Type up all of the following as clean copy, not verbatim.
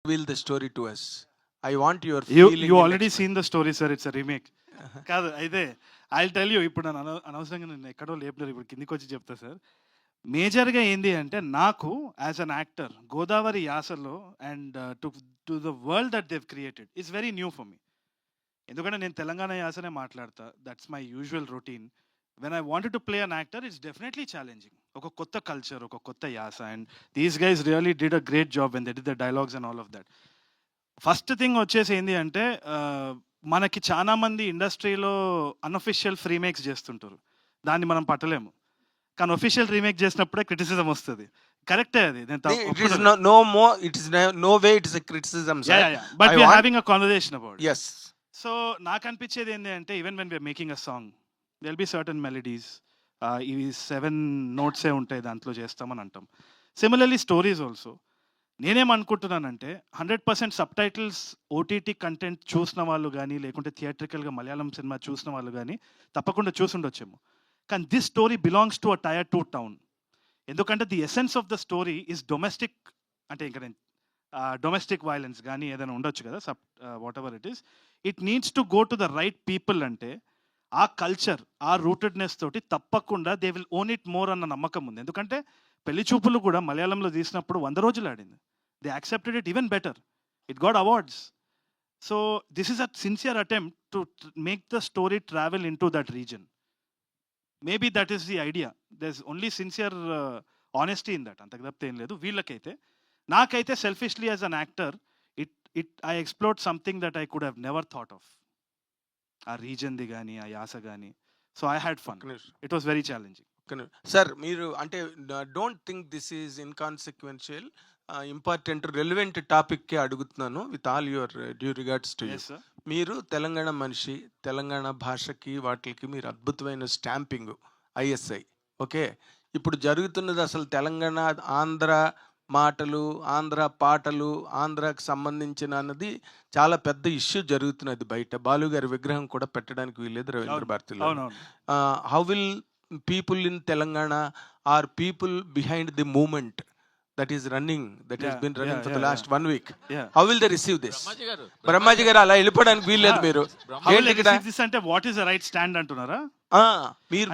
reveal the story to us. I want your You feeling. you and already expression. seen the story, sir. It's a remake. కాదు అయితే I tell you ఇప్పుడు నన్ను అనవసరంగా నేను ఎక్కడో లేపలేరు ఇప్పుడు కిందికి వచ్చి చెప్తా సార్. మేజర్గా ఏంది అంటే నాకు యాజ్ అన్ యాక్టర్ గోదావరి యాసలో and to the world that Dev created it's very new for me. ఎందుకంటే నేను తెలంగాణ యాసనే మాట్లాడతా, that's my usual routine. When I wanted to play an actor it's definitely challenging. ఒక కొత్త కల్చర్, ఒక కొత్త యాస, and these guys really did a great job when they did the dialogues and all of that. First thing వచ్చేసి ఏంటి అంటే మనకి చాలా మంది ఇండస్ట్రీలో అన్అఫిషియల్ రీమేక్స్ చేస్తుంటారు, దాన్ని మనం పట్టలేము. కానీ ఒఫిషియల్ రీమేక్ చేసినప్పుడే క్రిటిసిజం వస్తుంది. కరెక్టే అది. It is no more. It is no way. It is a criticism, sir. But I we're want- having a conversation about. Yes. So నాకు అనిపించేది ఏంటి అంటే even when we're making a song there'll be certain melodies, ఇవి 7 నోట్సే ఉంటాయి దాంట్లో చేస్తామని అంటాం. Similarly stories also. నేనేమనుకుంటున్నానంటే 100% సబ్ టైటిల్స్ ఓటీటీ కంటెంట్ చూసిన వాళ్ళు కానీ, లేకుంటే థియేట్రికల్గా మలయాళం సినిమా చూసిన వాళ్ళు కానీ తప్పకుండా చూసుండొచ్చేమో. కానీ this story belongs to a tier 2 town. ఎందుకంటే the essence of the story is domestic. అంటే ఇంకా నేను డొమెస్టిక్ వైలెన్స్ కానీ ఏదైనా ఉండొచ్చు కదా, whatever it is, it needs to go to the right people. అంటే ఆ కల్చర్, ఆ రూటెడ్నెస్ తోటి తప్పకుండా they will own it more అన్న నమ్మకం ఉంది. ఎందుకంటే పెళ్లి చూపులు కూడా మలయాళంలో తీసినప్పుడు 100 రోజులు ఆడింది. They accepted it even better. It got awards. So this is a sincere attempt to make the story travel into that region. Maybe that is the idea. There is only sincere honesty in that. అంతకు తప్పితే ఏం లేదు. వీళ్ళకైతే, నాకైతే selfishly as an actor I explored something that I could have never thought of. ఆ రీజన్ది కానీ, ఆ యాస కానీ. So I had fun. It was very challenging. Sir మీరు అంటే don't think this is inconsequential, important relevant టాపిక్కే అడుగుతున్నాను with all your due regards to you. మీరు తెలంగాణ మనిషి, తెలంగాణ భాషకి వాటికి మీరు అద్భుతమైన స్టాంపింగ్ ఐఎస్ఐ. ఓకే, ఇప్పుడు జరుగుతున్నది అసలు తెలంగాణ ఆంధ్ర మాటలు, ఆంధ్ర పాటలు, ఆంధ్రాకి సంబంధించిన అన్నది చాలా పెద్ద ఇష్యూ జరుగుతున్నది బయట. బాలు గారి విగ్రహం కూడా పెట్టడానికి వీల్లేదు రవీంద్ర భారతిలో. How will people in Telangana or people behind the movement that is running, that has been running for the last 1 week, how will they receive this? Brahmaji గారు అలా వెళ్ళిపోవడానికి వీల్లేదు. మీరు అంటే what is the right stand అంటున్నారా? మీరు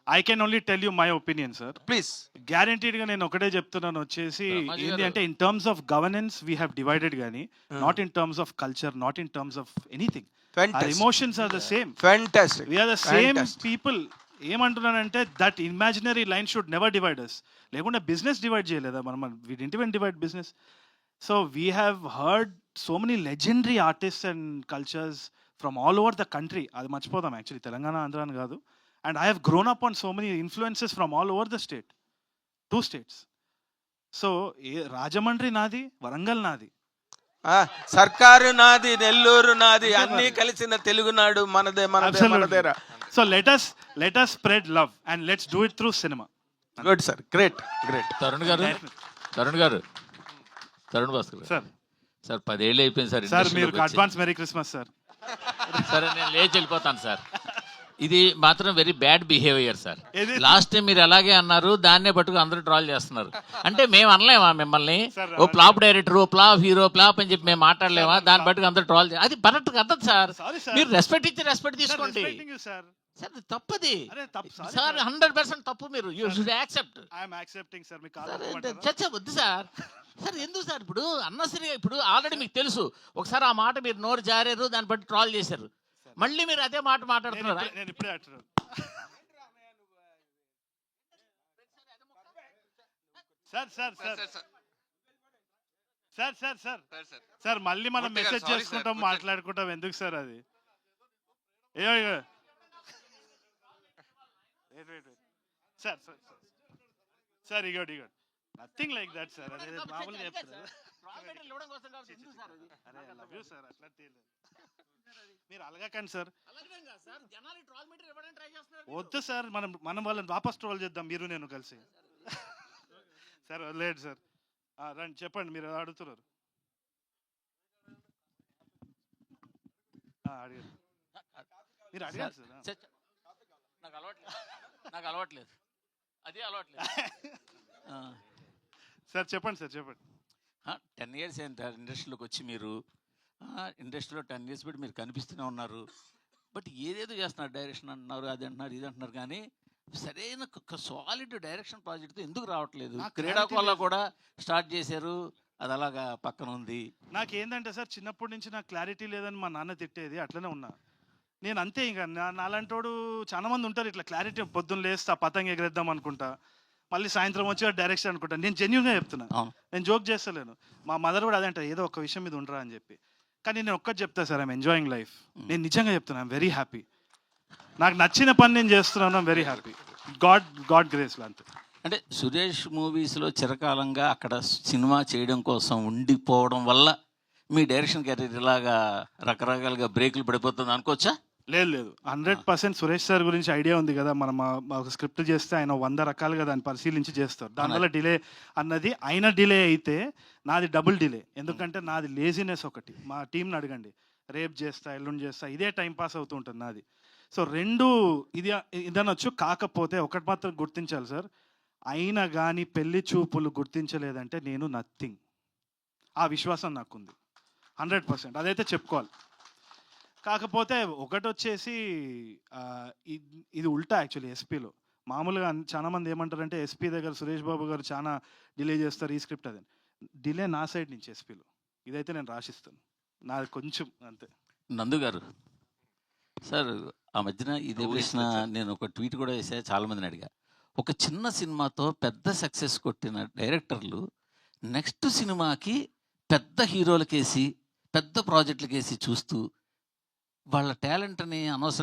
I can only tell you my opinion sir. Please. Guaranteed గా నేను ఒకటే చెప్తున్నాను వచ్చేసి ఏంటి అంటే in terms of governance we have divided గానీ, not in terms of culture, not in terms of anything. Our emotions are the same. Fantastic. We are the same people. ఏమంటున్నానంటే that imaginary line should never divide us. లేకుంటే business divide చేయలేదా మనం? We didn't even divide business. So we have heard so many legendary artists and cultures from all over the country. అది మర్చిపోదాం actually, Telangana Andhra అని కాదు. And I have grown up on so many influences from all over the state, 2 states. So Rajahmundry నాది, వరంగల్ నాది, సర్కారు నాది, నెల్లూరు నాది, అన్ని కలిసిన తెలుగునాడు మనదే, మనదేరా. So let us spread love and let's do it through cinema. Good sir, great. Tarun Bhaskar sir. Sir 10 ఏళ్ళు అయిపోయింది సార్. సార్ మీరు అడ్వాన్స్ మెరీ క్రిస్మస్ సార్. సరే నేను లేచి వెళ్ళిపోతాను సార్. ఇది మాత్రం వెరీ బ్యాడ్ బిహేవియర్ సార్. ఏది? లాస్ట్ టైం మీరు అలాగే అన్నారు, దాన్నే పట్టుకు అందరూ ట్రాల్ చేస్తున్నారు. అంటే మేము అనలేమా మిమ్మల్ని ఓ ఫ్లాప్ డైరెక్టర్, ఓ ఫ్లాప్ హీరో, ఫ్లాప్ అని చెప్పి మేము మాట్లాడలేమా? దాన్ని పట్టుకు అందరూ ట్రాల్ అది కరెక్ట్ కదా సార్. మీరు రెస్పెక్ట్ ఇచ్చి రెస్పెక్ట్ తీసుకోండి సార్. తప్పది సార్, 100% తప్పు. మీరు you should accept. I'm accepting sir. మీకు చచ్చా వద్దు సార్. సార్ ఎందుకు సార్? ఇప్పుడు అన్నసరిగా ఇప్పుడు ఆల్రెడీ మీకు తెలుసు, ఒకసారి ఆ మాట మీరు నోరు జారారు, దాన్ని బట్టి ట్రాల్ చేశారు. మళ్ళీ మీరు అదే మాట మాట్లాడుతున్నారు. నేను ఇప్పుడే అంటున్నాను సార్. మళ్ళీ మనం మెసేజ్ చేసుకుంటాం, మాట్లాడుకుంటాం. ఎందుకు సార్ అది? సార్ ఇగోడ్ నథింగ్ లైక్ దట్ సార్. అదే మామూలుగా చెప్తారు. మీరు అలగకండి సార్. వద్దు సార్, మనం వాళ్ళని వాపస్ ట్రోల్ చేద్దాం, మీరు నేను కలిసి. సార్ లేదు సార్. రండి చెప్పండి, మీరు అడుగుతున్నారు. అడిగారు, మీరు అడిగారు సార్. నాకు అలవాట్లేదు, అదే అలవాట్లేదు. సార్ చెప్పండి సార్, చెప్పండి. 10 ఇయర్స్ అయింది ఇండస్ట్రీలోకి వచ్చి మీరు. ఇండస్ట్రీలో 10 ఇయర్స్ బట్టి మీరు కనిపిస్తూనే ఉన్నారు. బట్ ఏదేదో చేస్తున్నారు, డైరెక్షన్ అంటున్నారు, అది అంటున్నారు, ఇది అంటున్నారు, కానీ సరైన సాలిడ్ డైరెక్షన్ ప్రాజెక్ట్తో ఎందుకు రావట్లేదు? క్రీడాకోలా కూడా స్టార్ట్ చేశారు, అది అలాగా పక్కన ఉంది. నాకేందంటే సార్, చిన్నప్పటి నుంచి నాకు క్లారిటీ లేదని మా నాన్న తిట్టేది, అట్లనే ఉన్నా నేను. అంతే, ఇంకా నాలాంటోడు చాలా మంది ఉంటారు ఇట్లా క్లారిటీ, పొద్దున్న లేస్తా పతంగ ఎగరేద్దాం అనుకుంటా, మళ్ళీ సాయంత్రం వచ్చి డైరెక్షన్ అనుకుంటా. నేను జెన్యున్గా చెప్తున్నా, నేను జోక్ చేస్తలేను. మా మదర్ కూడా అదే అంటారు, ఏదో ఒక విషయం మీద ఉండరా అని చెప్పి. కానీ నేను ఒక్కటి చెప్తా సార్, ఐఎమ్ ఎంజాయింగ్ లైఫ్. నేను నిజంగా చెప్తున్నా, ఐఎమ్ వెరీ హ్యాపీ. నాకు నచ్చిన పని నేను చేస్తున్నాను, ఐఎమ్ వెరీ హ్యాపీ. గాడ్ గ్రేస్లో అంతే. అంటే సురేష్ మూవీస్లో చిరకాలంగా అక్కడ సినిమా చేయడం కోసం ఉండిపోవడం వల్ల మీ డైరెక్షన్ కెరీర్ ఇలాగా రకరకాలుగా బ్రేకులు పడిపోతుంది అనుకోవచ్చా? లేదు, 100% సురేష్ సార్ గురించి ఐడియా ఉంది కదా. మనం ఒక స్క్రిప్ట్ చేస్తే ఆయన 100 రకాలుగా దాన్ని పరిశీలించి చేస్తారు. దానివల్ల డిలే అన్నది, ఆయన డిలే అయితే నాది డబుల్ డిలే. ఎందుకంటే నాది లేజినెస్ ఒకటి. మా టీంని అడగండి, రేపు చేస్తా, ఎల్లుండి చేస్తా, ఇదే టైం పాస్ అవుతూ ఉంటుంది నాది. సో రెండు ఇదనొచ్చు. కాకపోతే ఒకటి మాత్రం గుర్తించాలి సార్, అయినా కానీ పెళ్లి చూపులు గుర్తించలేదంటే నేను నథింగ్. ఆ విశ్వాసం నాకుంది 100%, అదైతే చెప్పుకోవాలి. కాకపోతే ఒకటి వచ్చేసి ఇది ఉల్టా యాక్చువల్లీ. ఎస్పీలో మామూలుగా చాలా మంది ఏమంటారంటే, ఎస్పీ దగ్గర సురేష్ బాబు గారు చాలా డిలే చేస్తారు ఈ స్క్రిప్ట్, అదే డిలే నా సైడ్ నుంచి ఎస్పీలో. ఇదైతే నేను రాసిస్తాను, నాది కొంచెం అంతే. నందు గారు సార్, ఆ మధ్యన ఇదే ప్రశ్న నేను ఒక ట్వీట్ కూడా వేసా, చాలా మందిని అడిగా. ఒక చిన్న సినిమాతో పెద్ద సక్సెస్ కొట్టిన డైరెక్టర్లు నెక్స్ట్ సినిమాకి పెద్ద హీరోలకేసి, పెద్ద ప్రాజెక్టులకేసి చూస్తూ వాళ్ళ టాలెంట్ని అనవసరంగా